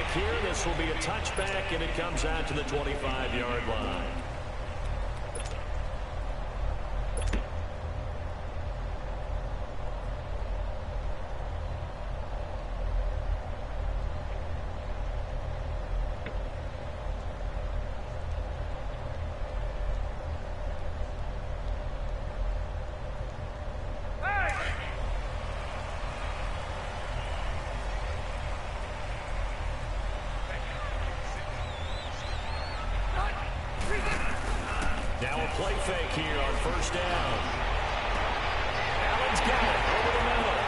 back here. This will be a touchback, and it comes out to the 25-yard line. Now a play fake here on first down. Allen's got it over the middle.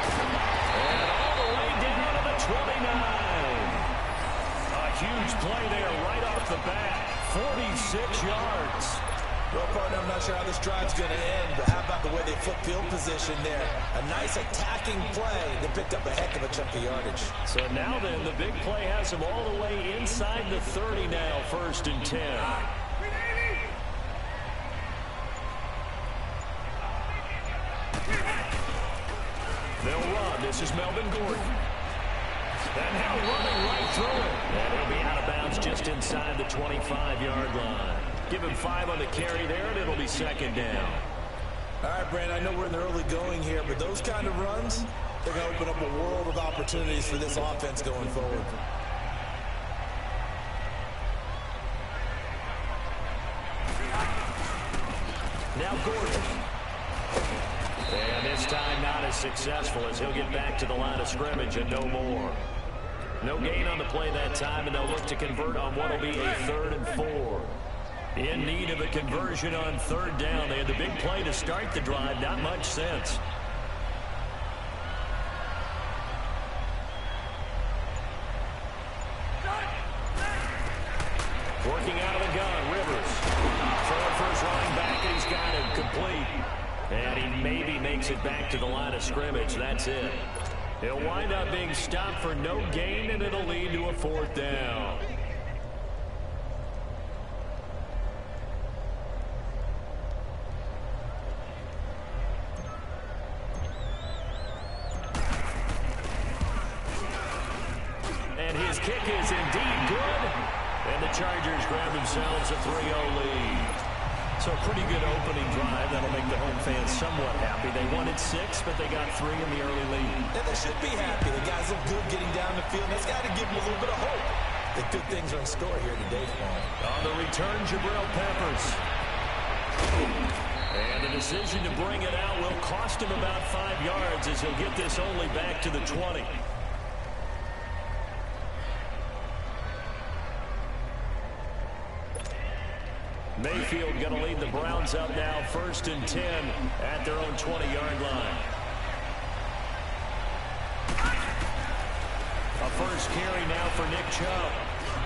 And all the way down to the 29. A huge play there right off the bat. 46 yards. Well, partner, I'm not sure how this drive's going to end, but how about the way they flip field position there? A nice attacking play that picked up a heck of a chunk of yardage. So now then, the big play has them all the way inside the 30 now, 1st and 10. They'll run. This is Melvin Gordon. And now running right through it. And he'll be out of bounds just inside the 25-yard line. Give him 5 on the carry there, and it'll be 2nd down. All right, Brandon, I know we're in the early going here, but those kind of runs, they're going to open up a world of opportunities for this offense going forward. Now Gordon. And this time not as successful as he'll get back to the line of scrimmage and no more. No gain on the play that time, and they'll look to convert on what will be a 3rd and 4. In need of a conversion on 3rd down. They had the big play to start the drive. Not much sense. Working out of the gun, Rivers. Throwing for his running back, and he's got it complete. And he maybe makes it back to the line of scrimmage. That's it. He'll wind up being stopped for no gain, and it'll lead to a 4th down. And his kick is indeed good. And the Chargers grab themselves a 3-0 lead. So a pretty good opening drive. That'll make the home fans somewhat happy. They wanted 6, but they got 3 in the early lead. And they should be happy. The guys look good getting down the field. That's got to give them a little bit of hope that good things are in store here today for them. On the return, Jabril Peppers. And the decision to bring it out will cost him about 5 yards as he'll get this only back to the 20. Mayfield going to lead the Browns up now, 1st and 10 at their own 20-yard line. A first carry now for Nick Chubb.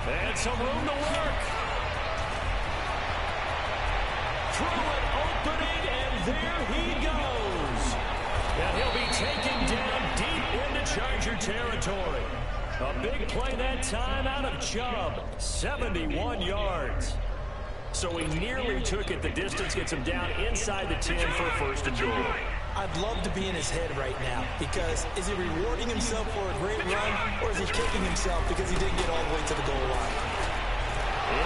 And some room to work. Through an opening, and there he goes. And he'll be taken down deep into Charger territory. A big play that time out of Chubb, 71 yards. So he nearly took it the distance, gets him down inside the 10 for a 1st and goal. I'd love to be in his head right now, because is he rewarding himself for a great run, or is he kicking himself because he didn't get all the way to the goal line?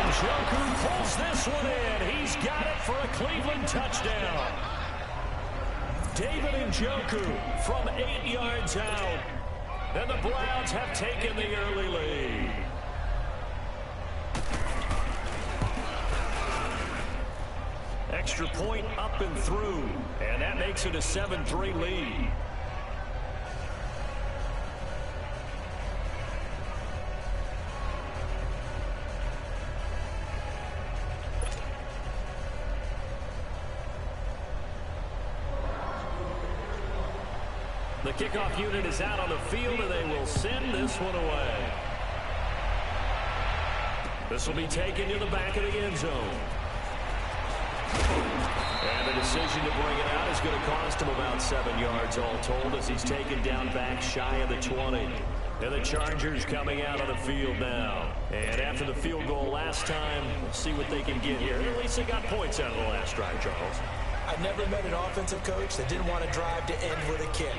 Njoku pulls this one in. He's got it for a Cleveland touchdown. David Njoku from 8 yards out. And the Browns have taken the early lead. Extra point up and through, and that makes it a 7-3 lead. The kickoff unit is out on the field, and they will send this one away. This will be taken to the back of the end zone. And the decision to bring it out is going to cost him about 7 yards all told as he's taken down back shy of the 20. And the Chargers coming out on the field now. And after the field goal last time, we'll see what they can get here. At least they got points out of the last drive, Charles. I've never met an offensive coach that didn't want to drive to end with a kick.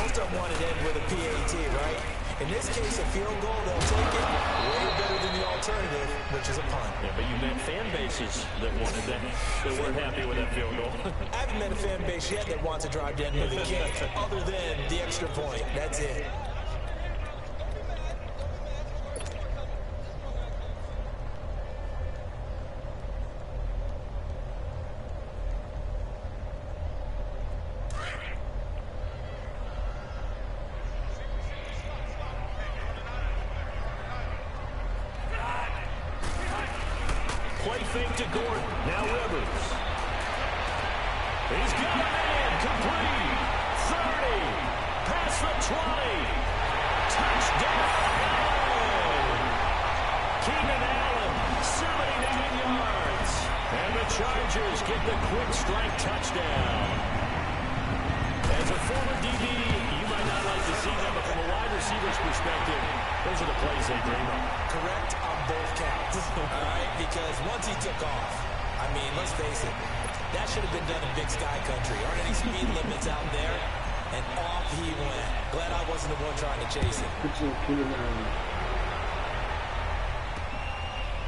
Most of them wanted to end with a PAT, right? In this case, a field goal, they'll take it way better than the alternative, which is a punt. Yeah, but you met fan bases that wanted that, that weren't happy with that field goal. I haven't met a fan base yet that wants to drive down to the kick other than the extra point. That's it. Play fake to Gordon. Now Rivers. He's got it in. Complete. 30. Past the 20. Touchdown. Keenan Allen, 79 yards. And the Chargers get the quick strike touchdown. As a former DB, you might not like to see that, but from a wide receiver's perspective, those are the plays they dream of. Correct on both counts. All right, because once he took off, I mean, let's face it, that should have been done in Big Sky Country. Aren't any speed limits out there? And off he went. Glad I wasn't the one trying to chase him.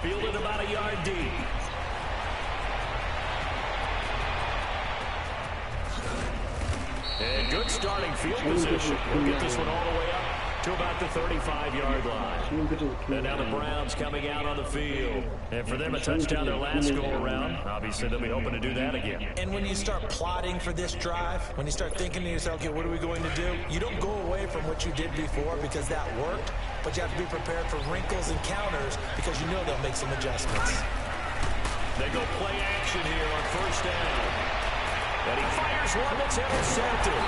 Fielded about a yard deep. And good starting field position. We'll get this one all the way up to about the 35-yard line. And now the Browns coming out on the field. And for them, a touchdown their last go-around. Obviously, they'll be hoping to do that again. And when you start plotting for this drive, when you start thinking to yourself, okay, what are we going to do? You don't go away from what you did before because that worked, but you have to be prepared for wrinkles and counters because you know they'll make some adjustments. They go play action here on first down. And he fires one that's intercepted.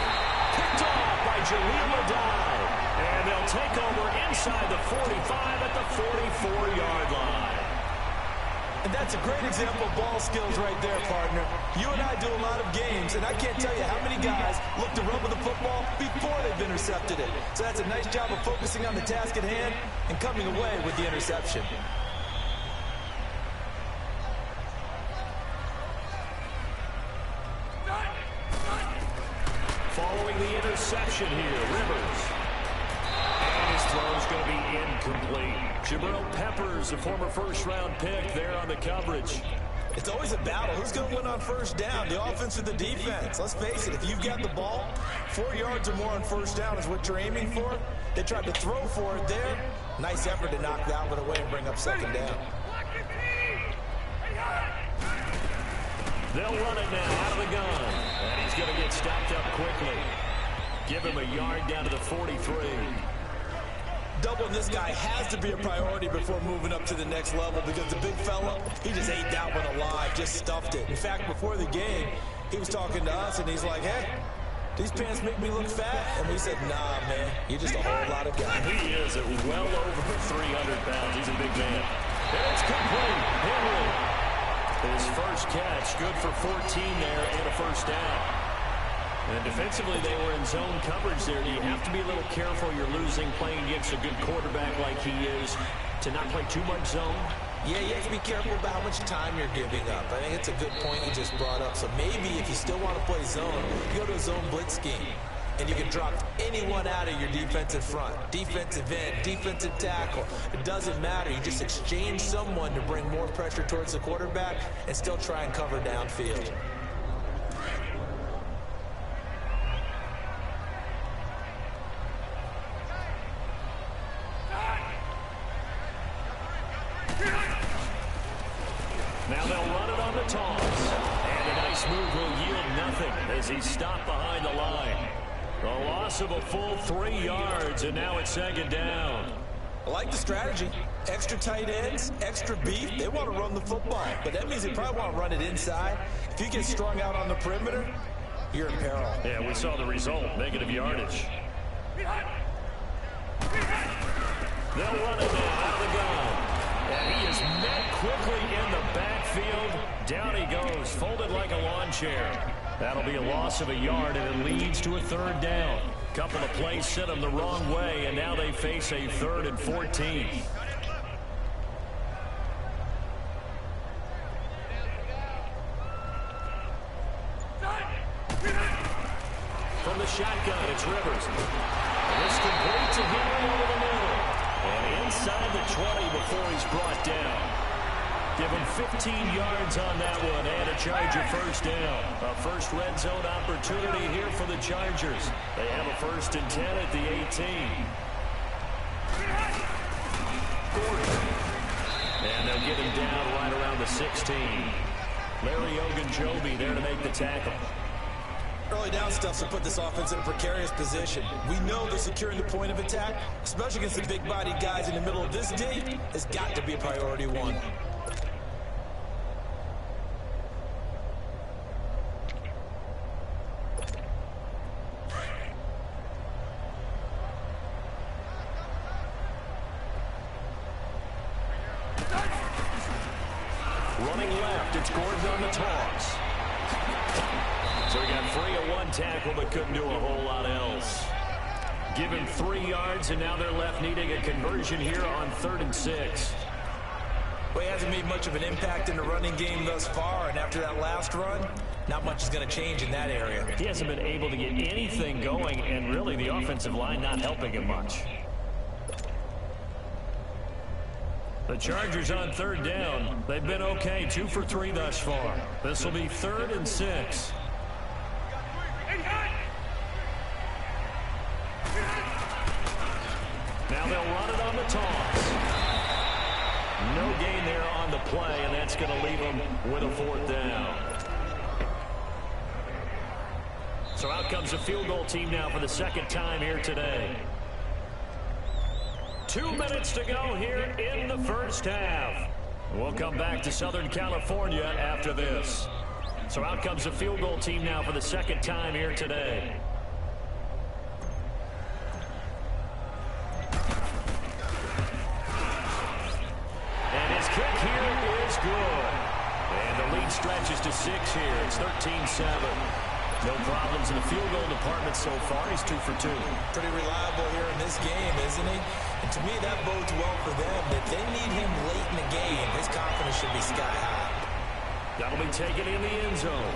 Picked off by Jaleel Adai. And they'll take over inside the 45 at the 44-yard line. And that's a great example of ball skills right there, partner. You and I do a lot of games, and I can't tell you how many guys look to run with the football before they've intercepted it. So that's a nice job of focusing on the task at hand and coming away with the interception. Following the interception here, Rivers. And his throw's going to be incomplete. Jabril Peppers, a former first-round pick, there on the coverage. It's always a battle. Who's going to win on first down, the offense or the defense? Let's face it, if you've got the ball, 4 yards or more on first down is what you're aiming for. They tried to throw for it there. Nice effort to knock that one away and bring up second down. They'll run it now out of the gun. And he's going to get stopped up quickly. Give him a yard down to the 43. Doubling this guy has to be a priority before moving up to the next level because the big fella, he just ate that one alive, just stuffed it. In fact, before the game, he was talking to us, and he's like, hey, these pants make me look fat. And we said, nah, man, you're just a whole lot of guy. He is at well over 300 pounds. He's a big man. And it's complete. Henry. His first catch, good for 14 there and a first down. And defensively, they were in zone coverage there. You have to be a little careful. You're losing playing against a good quarterback like he is to not play too much zone. Yeah, you have to be careful about how much time you're giving up. I think it's a good point you just brought up. So maybe if you still want to play zone, you go to a zone blitz scheme. And you can drop anyone out of your defensive front. Defensive end, defensive tackle. It doesn't matter. You just exchange someone to bring more pressure towards the quarterback and still try and cover downfield. Now they'll run it on the toss. And a nice move will yield nothing as he's stopped behind the line. A loss of a full 3 yards, and now it's second down. I like the strategy. Extra tight ends, extra beef. They want to run the football, but that means they probably want to run it inside. If you get strung out on the perimeter, you're in peril. Yeah, we saw the result, negative yardage. They'll run it now out of the gun. And he is met quickly in the backfield. Down he goes, folded like a lawn chair. That'll be a loss of a yard, and it leads to a third down. Couple of plays sent them the wrong way, and now they face a 3rd and 14. From the shotgun, it's Rivers. And it's complete to him over the he's brought down. Give him 15 yards on that one and a Charger first down. A first red zone opportunity here for the Chargers. They have a 1st and 10 at the 18. And they'll get him down right around the 16. Larry Ogunjobi there to make the tackle. Early down stuff to put this offense in a precarious position. We know they're securing the point of attack, especially against the big-bodied guys in the middle of this D. It's got to be a priority one. Running left, it's Gordon on the toss. So he got free of one tackle, but couldn't do a whole lot else. Give him 3 yards, and now they're left needing a conversion here on 3rd and 6. Well, he hasn't made much of an impact in the running game thus far, and after that last run, not much is going to change in that area. He hasn't been able to get anything going, and really the offensive line not helping him much. The Chargers on 3rd down. They've been okay, 2 for 3 thus far. This will be 3rd and 6. Now they'll run it on the toss. No gain there on the play, and that's going to leave them with a 4th down. So out comes the field goal team now for the 2nd time here today. 2 minutes to go here in the 1st half. We'll come back to Southern California after this. So out comes the field goal team now for the 2nd time here today. And his kick here is good. And the lead stretches to 6 here. It's 13-7. No problems in the field goal department so far. He's 2 for 2. Pretty reliable here in this game, isn't he? And to me, that bodes well for them. If they need him late in the game, his confidence should be sky high. That'll be taken in the end zone.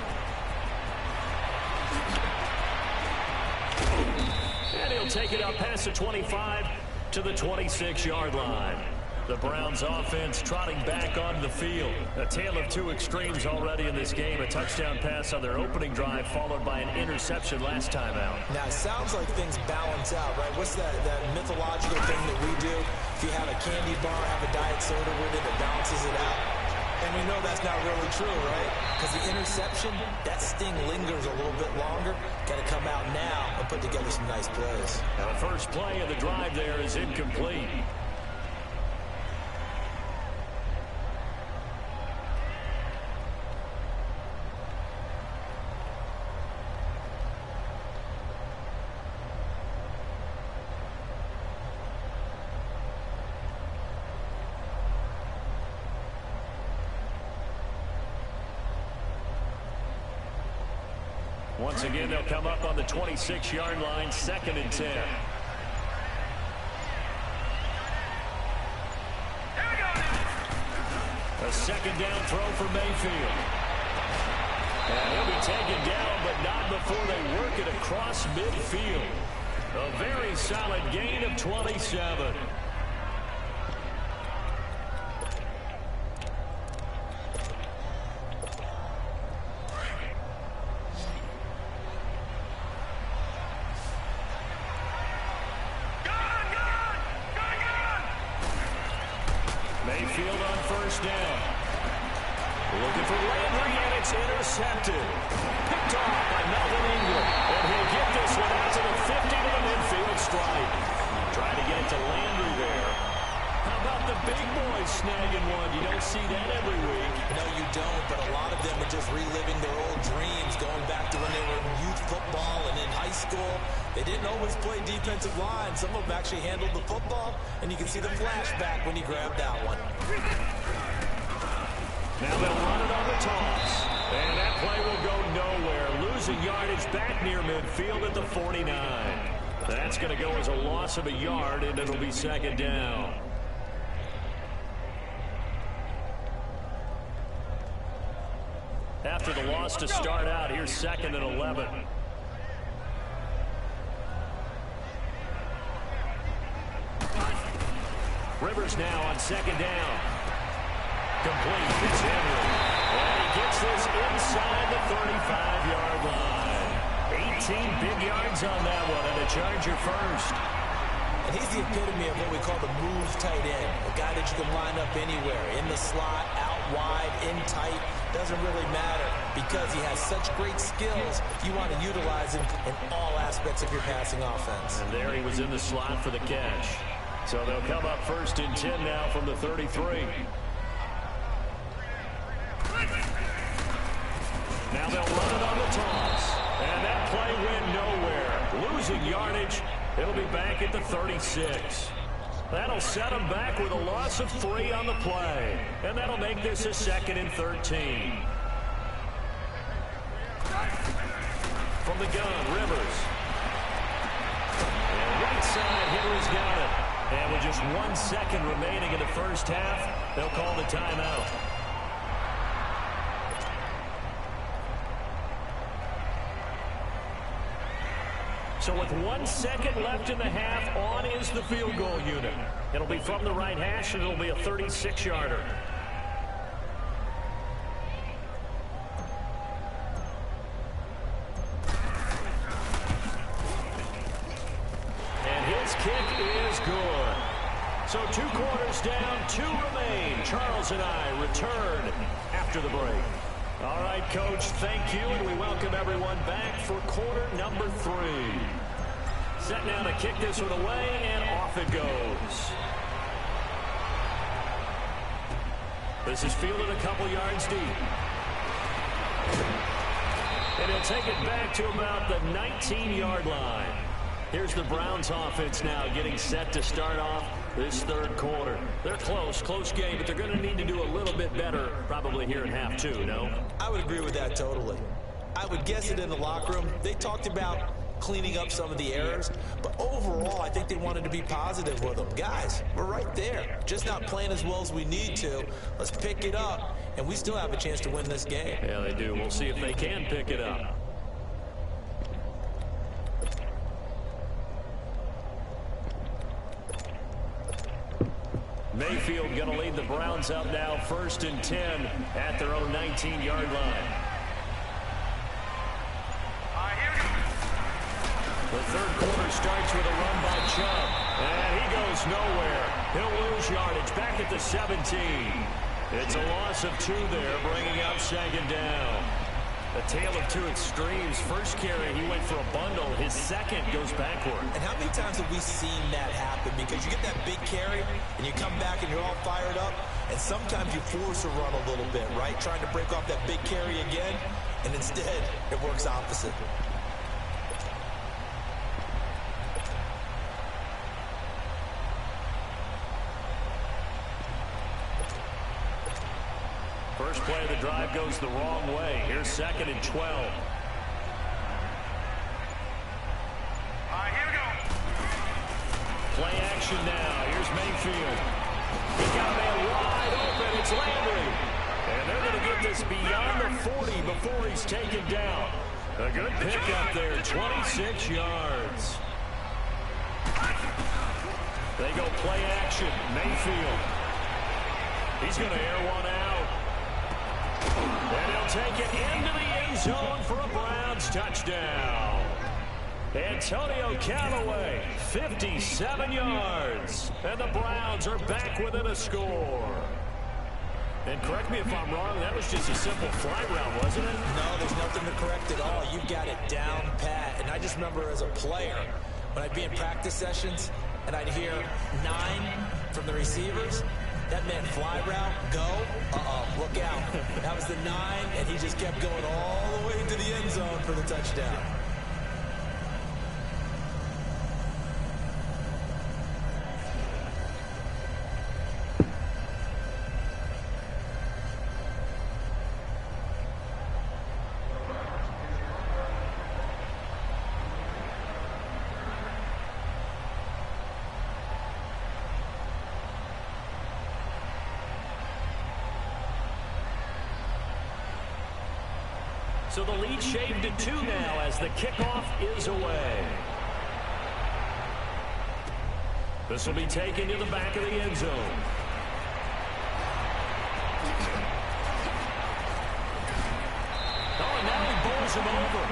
And he'll take it up past the 25 to the 26-yard line. The Browns offense trotting back onto the field. A tale of 2 extremes already in this game. A touchdown pass on their opening drive followed by an interception last time out. Now, it sounds like things balance out, right? What's that mythological thing that we do? If you have a candy bar, have a diet soda with it, it balances it out. And we know that's not really true, right? Because the interception, that sting lingers a little bit longer. Got to come out now and put together some nice plays. Now, the first play of the drive there is incomplete. Once again, they'll come up on the 26-yard line, 2nd and 10. A 2nd down throw for Mayfield. And he'll be taken down, but not before they work it across midfield. A very solid gain of 27. Mayfield on 1st down. Looking for Landry, and it's intercepted. Picked off by Melvin Ingram. And he'll get this one out to the 50 to the midfield stripe. Trying to get it to Landry there. How about the big boys snagging one? You don't see that every week. No, you don't, but a lot of them are just reliving their old dreams, going back to when they were in youth football and in high school. They didn't always play defensive line. Some of them actually handled the football, and you can see the flashback when he grabbed that one. Now they'll run it on the toss. And that play will go nowhere. Losing yardage back near midfield at the 49. That's going to go as a loss of a yard, and it'll be 2nd down. After the loss to start out, here's 2nd and 11. Rivers now on second down. Complete. It's Henry. And he gets this inside the 35-yard line. 18 big yards on that one, and a Charger first. And he's the epitome of what we call the move tight end. A guy that you can line up anywhere. In the slot, out wide, in tight. Doesn't really matter because he has such great skills. You want to utilize him in all aspects of your passing offense. And there he was in the slot for the catch. So they'll come up first and 10 now from the 33. Now they'll run it on the toss. And that play went nowhere. Losing yardage. It'll be back at the 36. That'll set them back with a loss of 3 on the play. And that'll make this a 2nd and 13. From the gun, Rivers. And right side, Henry's got it. And with just 1 second remaining in the first half, they'll call the timeout. So with 1 second left in the half, on is the field goal unit. It'll be from the right hash, and it'll be a 36-yarder. And his kick is good. So 2 quarters down, 2 remain. Charles and I return after the break. All right, Coach, thank you, and we welcome everyone back for quarter number 3. Set now to kick this one away, and off it goes. This is fielded a couple yards deep. And he'll take it back to about the 19-yard line. Here's the Browns offense now getting set to start off this third quarter. They're close game, but they're going to need to do a little bit better probably here in half 2, no? I would agree with that totally. I would guess it in the locker room. They talked about cleaning up some of the errors, but overall, I think they wanted to be positive with them. Guys, we're right there. Just not playing as well as we need to. Let's pick it up, and we still have a chance to win this game. Yeah, they do. We'll see if they can pick it up. Mayfield going to lead the Browns up now, 1st and 10 at their own 19-yard line. The third quarter starts with a run by Chubb. And he goes nowhere. He'll lose yardage back at the 17. It's a loss of 2 there, bringing up 2nd down. A tale of 2 extremes. First carry, he went for a bundle. His second goes backward. And how many times have we seen that happen? Because you get that big carry, and you come back and you're all fired up, and sometimes you force a run a little bit, right? Trying to break off that big carry again, and instead it works opposite. First play of the drive goes the wrong way. Here's 2nd and 12. All right, here we go. Play action now. Here's Mayfield. He got a man wide open. It's Landry. And they're going to get this beyond the 40 before he's taken down. A good pickup there, 26 yards. They go play action. Mayfield. He's going to air one out. And he'll take it into the end zone for a Browns touchdown. Antonio Callaway, 57 yards. And the Browns are back within a score. And correct me if I'm wrong, that was just a simple fly route, wasn't it? No, there's nothing to correct at all. You've got it down pat. And I just remember as a player, when I'd be in practice sessions and I'd hear 9 from the receivers, that meant fly route, go, look out. That was the 9, and he just kept going all the way to the end zone for the touchdown. So the lead shaved to 2 now as the kickoff is away. This will be taken to the back of the end zone. Oh, and now he bowls him over.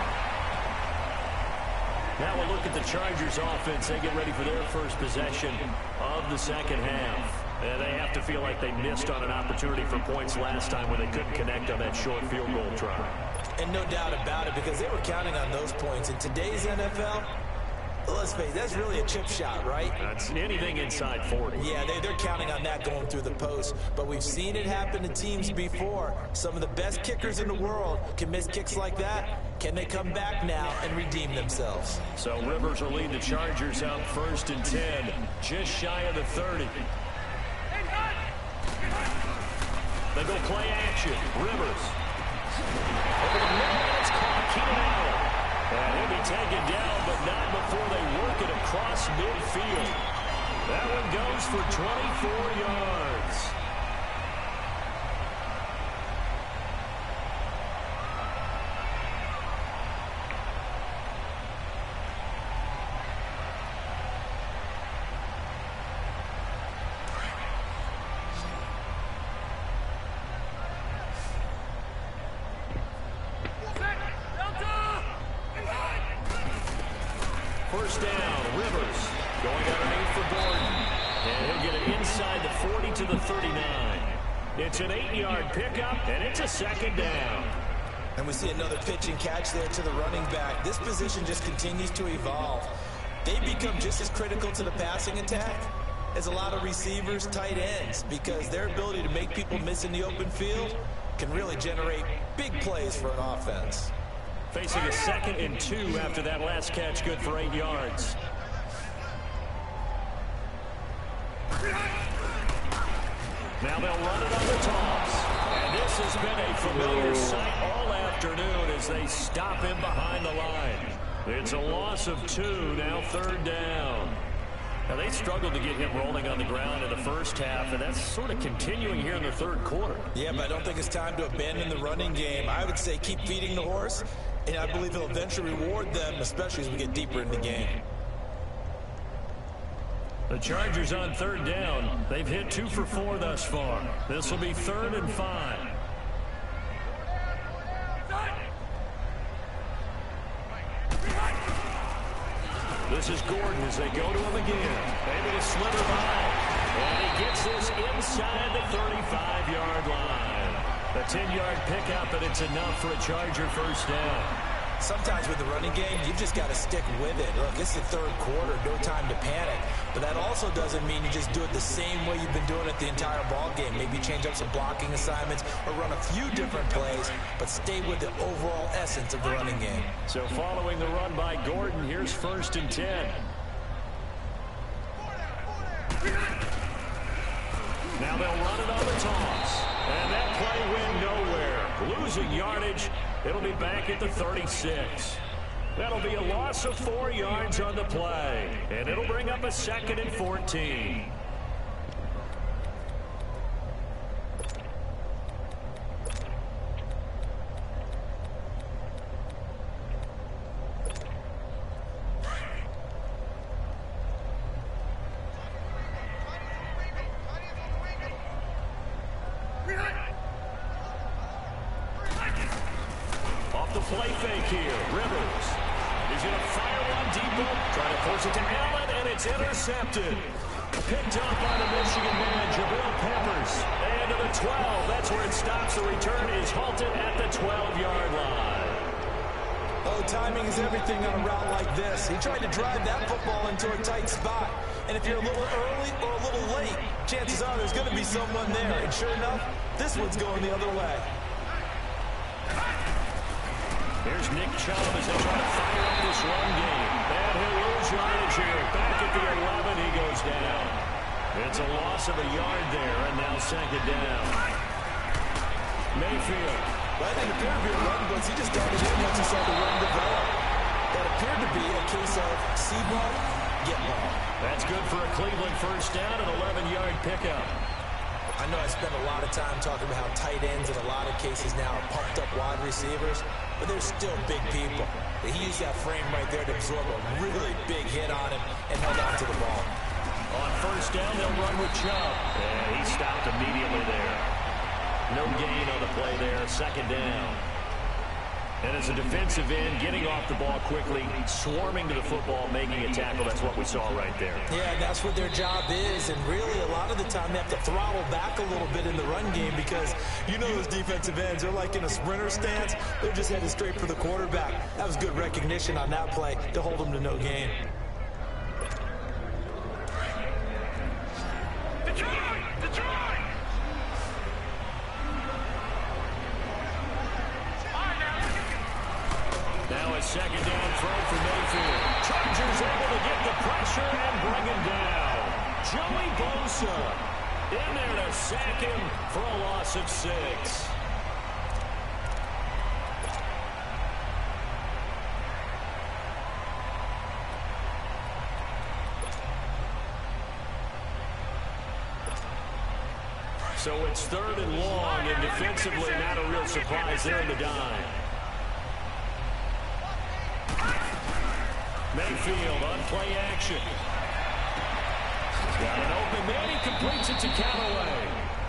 Now we'll look at the Chargers offense. They get ready for their first possession of the second half. And they have to feel like they missed on an opportunity for points last time when they couldn't connect on that short field goal try. And no doubt about it, because they were counting on those points. In today's NFL, let's face it, that's really a chip shot, right? That's anything inside 40. Yeah, they're counting on that going through the post. But we've seen it happen to teams before. Some of the best kickers in the world can miss kicks like that. Can they come back now and redeem themselves? So Rivers will lead the Chargers out 1st and 10, just shy of the 30. They go play action. Rivers. Over the middle, and it's caught. Keenan Allen. And he'll be taken down, but not before they work it across midfield. That one goes for 24 yards. First down, Rivers going underneath for Gordon. And he'll get it inside the 40 to the 39. It's an 8-yard pickup, and it's a second down. And we see another pitch and catch there to the running back. This position just continues to evolve. They become just as critical to the passing attack as a lot of receivers, tight ends, because their ability to make people miss in the open field can really generate big plays for an offense. Facing a 2nd and 2 after that last catch, good for 8 yards. Now they'll run it on the toss. And this has been a familiar sight all afternoon as they stop him behind the line. It's a loss of 2, now 3rd down. Now, they struggled to get him rolling on the ground in the first half, and that's sort of continuing here in the 3rd quarter. Yeah, but I don't think it's time to abandon the running game. I would say keep feeding the horse, and I believe he'll eventually reward them, especially as we get deeper in the game. The Chargers on 3rd down. They've hit 2 for 4 thus far. This will be 3rd and 5. This is Gordon as they go to him again. Maybe to slither by. And he gets this inside the 35-yard line. A 10-yard pickup, and it's enough for a Charger first down. Sometimes with the running game, you've just got to stick with it. Look, it's the 3rd quarter, no time to panic. But that also doesn't mean you just do it the same way you've been doing it the entire ball game. Maybe change up some blocking assignments or run a few different plays, but stay with the overall essence of the running game. So following the run by Gordon, here's 1st and 10. Now they'll run it on the toss. And that play went nowhere. Losing yardage. It'll be back at the 36. That'll be a loss of 4 yards on the play. And it'll bring up a 2nd and 14. Play fake here. Rivers. He's going to fire one deep. Trying to force it to Allen, and it's intercepted. Picked up by the Michigan man, Jabril Peppers. And to the 12. That's where it stops. The return is halted at the 12-yard line. Oh, timing is everything on a route like this. He tried to drive that football into a tight spot. And if you're a little early or a little late, chances are there's going to be someone there. And sure enough, this one's going the other way. Here's Nick Chubb as they try to fire up this run game. And he'll lose yardage here. Back at the 11, he goes down. It's a loss of a yard there, and now 2nd down. Mayfield. Well, I think it appeared to be a run blitz. He just darted in once he saw the run develop. That appeared to be a case of see ball, get ball. That's good for a Cleveland first down, an 11-yard pickup. I know I spent a lot of time talking about how tight ends in a lot of cases now are pumped up wide receivers, but they're still big people. He used that frame right there to absorb a really big hit on him and held on to the ball. On first down, they'll run with Chubb. And he stopped immediately there. No gain on the play there. Second down. And as a defensive end, getting off the ball quickly, swarming to the football, making a tackle, that's what we saw right there. Yeah, that's what their job is. And really, a lot of the time, they have to throttle back a little bit in the run game because you know those defensive ends, they're like in a sprinter stance. They're just headed straight for the quarterback. That was good recognition on that play to hold them to no gain. Now a second down throw for Mayfield. Chargers able to get the pressure and bring him down. Joey Bosa in there to sack him for a loss of 6. So it's 3rd and long, and defensively not a real surprise there in the dime. Mayfield on play action. Got an open man. He completes it to Callaway.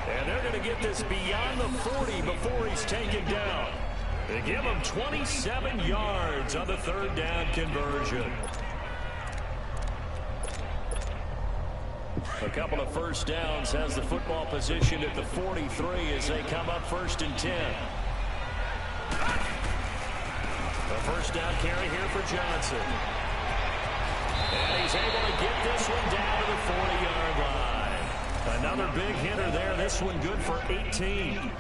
And they're going to get this beyond the 40 before he's taken down. They give him 27 yards on the 3rd down conversion. A couple of first downs has the football positioned at the 43 as they come up 1st and 10. A first down carry here for Johnson. And he's able to get this one down to the 40-yard line. Another big hitter there. This one good for 18.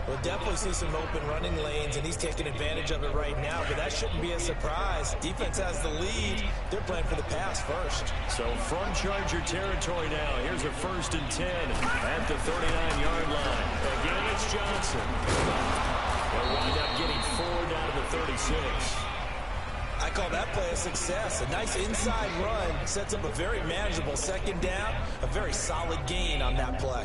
We'll definitely see some open running lanes, and he's taking advantage of it right now, but that shouldn't be a surprise. Defense has the lead. They're playing for the pass first. So from Charger territory now, here's a 1st and 10 at the 39-yard line. Again, it's Johnson. They'll wind up getting 4 down to the 36. I call that play a success. A nice inside run sets up a very manageable second down, a very solid gain on that play.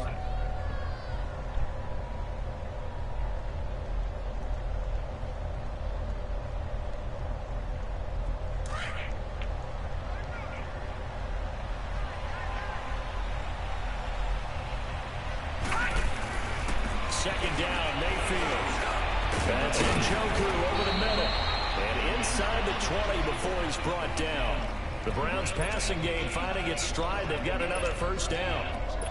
Second down, Mayfield. That's Njoku over the middle. And inside the 20 before he's brought down. The Browns passing game finding its stride. They've got another first down.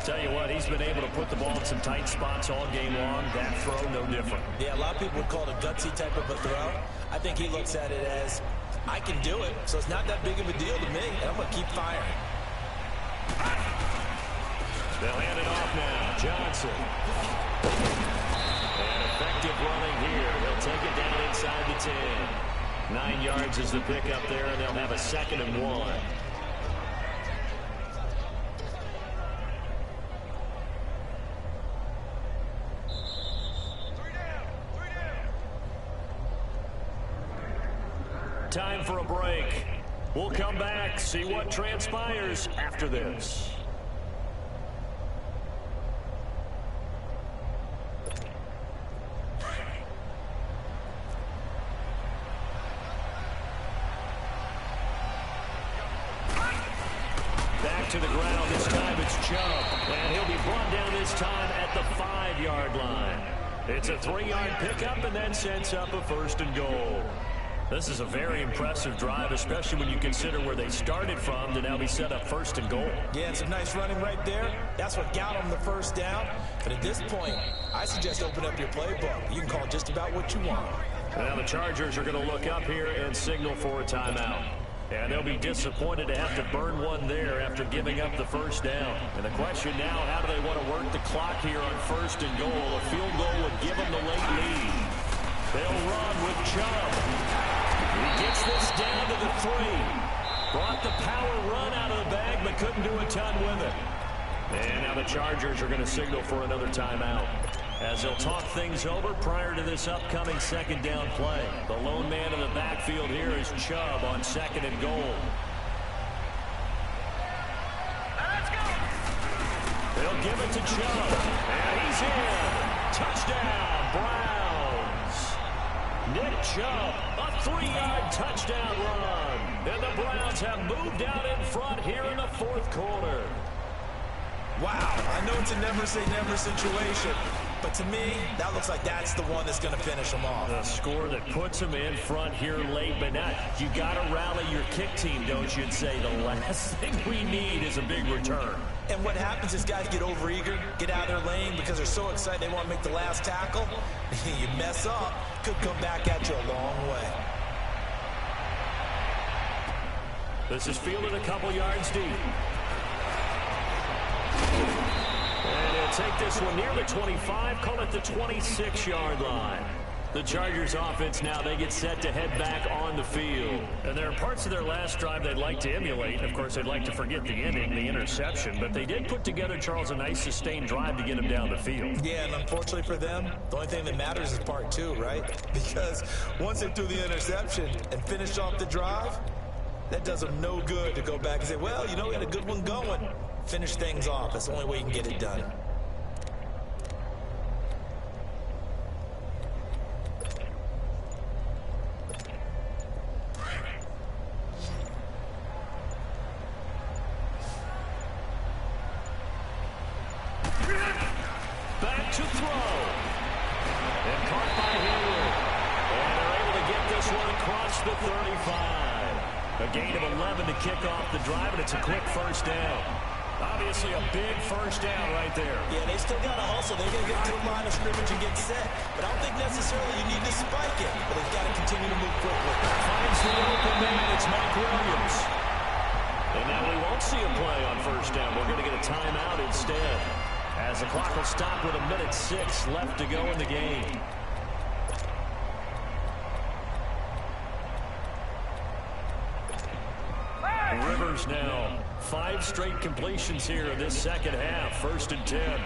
Tell you what, he's been able to put the ball in some tight spots all game long. That throw, no different. Yeah, a lot of people would call it a gutsy type of a throw. I think he looks at it as, I can do it, so it's not that big of a deal to me, and I'm going to keep firing. They'll hand it off now. Johnson. And effective running here. They'll take it down inside the 10. 9 yards is the pickup there, and they'll have a 2nd and 1. Time for a break. We'll come back, see what transpires after this. Back to the ground. This time it's Chubb. And he'll be brought down this time at the 5-yard line. It's a 3-yard pickup and then sets up a 1st and goal. This is a very impressive drive, especially when you consider where they started from to now be set up 1st and goal. Yeah, it's a nice running right there. That's what got them the first down. But at this point, I suggest open up your playbook. You can call just about what you want. Now the Chargers are going to look up here and signal for a timeout. And they'll be disappointed to have to burn one there after giving up the first down. And the question now, how do they want to work the clock here on 1st and goal? A field goal would give them the late lead. They'll run with Chubb. He gets this down to the 3. Brought the power run out of the bag, but couldn't do a ton with it. And now the Chargers are going to signal for another timeout, as they'll talk things over prior to this upcoming 2nd down play. The lone man in the backfield here is Chubb on 2nd and goal. Let's go. They'll give it to Chubb. And he's in. Touchdown, Browns. Nick Chubb, a 3-yard touchdown run. And the Browns have moved out in front here in the 4th quarter. Wow, I know it's a never say never situation, but to me, that looks like that's the one that's going to finish them off. A score that puts them in front here late, but now you got to rally your kick team, don't you, and say the last thing we need is a big return. And what happens is guys get overeager, get out of their lane because they're so excited they want to make the last tackle. You mess up, could come back at you a long way. This is fielded a couple yards deep. And he'll take this one near the 25, call it the 26-yard line. The Chargers offense now, they get set to head back on the field. And there are parts of their last drive they'd like to emulate. Of course, they'd like to forget the ending, the interception. But they did put together, Charles, a nice sustained drive to get them down the field. Yeah, and unfortunately for them, the only thing that matters is part two, right? Because once they threw the interception and finished off the drive, that does them no good to go back and say, well, you know, we had a good one going. Finish things off. That's the only way you can get it done. Back to throw. And caught by Henry. And they're able to get this one across the 35. A gain of 11 to kick off the drive, and it's a quick first down. Obviously a big first down right there. Yeah, they still got to hustle. They're going to get to the line of scrimmage and get set. But I don't think necessarily you need to spike it. But they've got to continue to move quickly. Finds the open man. It's Mike Williams. And now we won't see a play on first down. We're going to get a timeout instead, as the clock will stop with 1:06 left to go in the game. Rivers now 5 straight completions here in this second half. 1st and 10.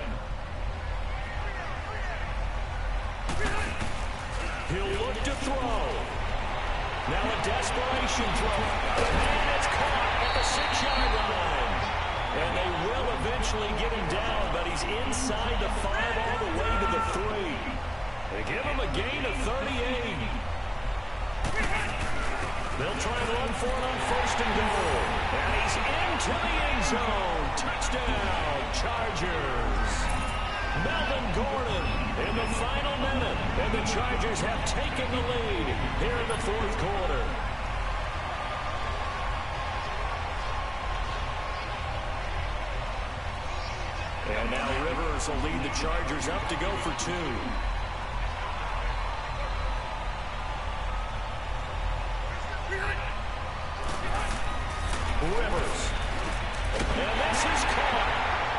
He'll look to throw. Now a desperation throw. And it's caught at the 6-yard line. And they will eventually get him down, but he's inside the 5 all the way to the 3. They give him a gain of 38. They'll try and run for it on 1st and goal. And he's into the end zone. Touchdown, Chargers. Melvin Gordon in the final minute. And the Chargers have taken the lead here in the 4th quarter. And now Rivers will lead the Chargers up to go for 2. Rivers. And this is caught.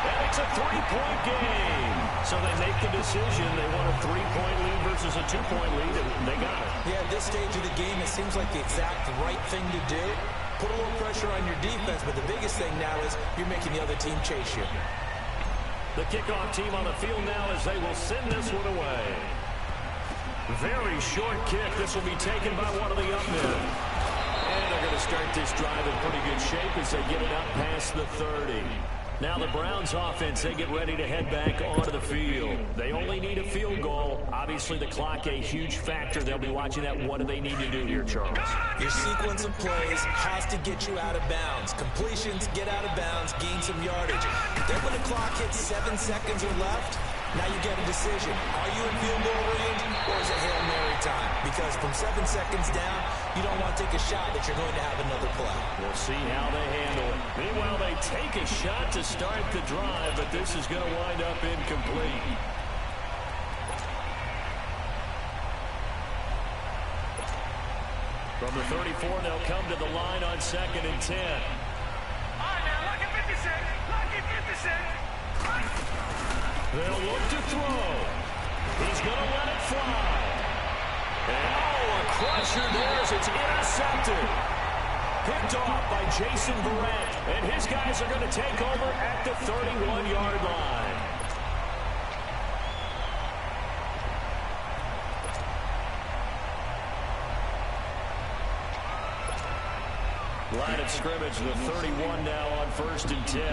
And it's a 3-point game. So they make the decision. They want a 3-point lead versus a 2-point lead, and they got it. Yeah, at this stage of the game, it seems like the exact right thing to do. Put a little pressure on your defense, but the biggest thing now is you're making the other team chase you. The kickoff team on the field now as they will send this one away. Very short kick. This will be taken by one of the up men. And they're going to start this drive in pretty good shape as they get it up past the 30. Now the Browns offense, they get ready to head back onto the field. They only need a field goal. Obviously the clock a huge factor. They'll be watching that. What do they need to do here, Charles? Your sequence of plays has to get you out of bounds. Completions, get out of bounds, gain some yardage. Then when the clock hits 7 seconds or left, now you get a decision. Are you in field goal range or is it Hail Mary time? Because from 7 seconds down, you don't want to take a shot that you're going to have another play. We'll see how they handle it. Meanwhile, they take a shot to start the drive, but this is going to wind up incomplete. From the 34, they'll come to the line on 2nd and 10. All right, man, lock it 56. Lock it 56. They'll look to throw. He's going to let it fly. And a crusher there as it's intercepted. Picked off by Jason Verrett. And his guys are going to take over at the 31-yard line. Line of scrimmage, the 31 now on 1st and 10.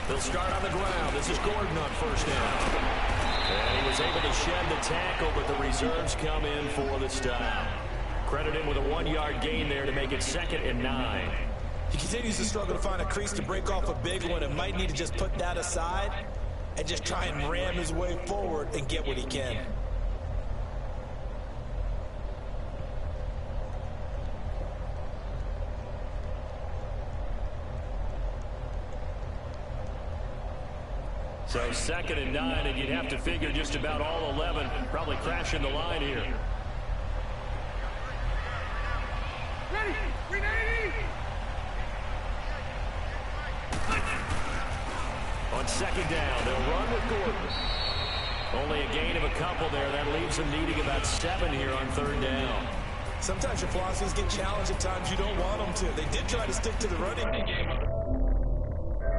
They'll start on the ground. This is Gordon on 1st down. And he was able to shed the tackle, but the reserves come in for the stop. Credit him with a 1-yard gain there to make it 2nd and 9. He continues to struggle to find a crease to break off a big one and might need to just put that aside and just try and ram his way forward and get what he can. So 2nd and 9, and you'd have to figure just about all 11 probably crashing the line here. Ready? Ready? On 2nd down, they'll run with Gordon. Only a gain of a couple there. That leaves them needing about 7 here on 3rd down. Sometimes your philosophies get challenged at times you don't want them to. They did try to stick to the running game.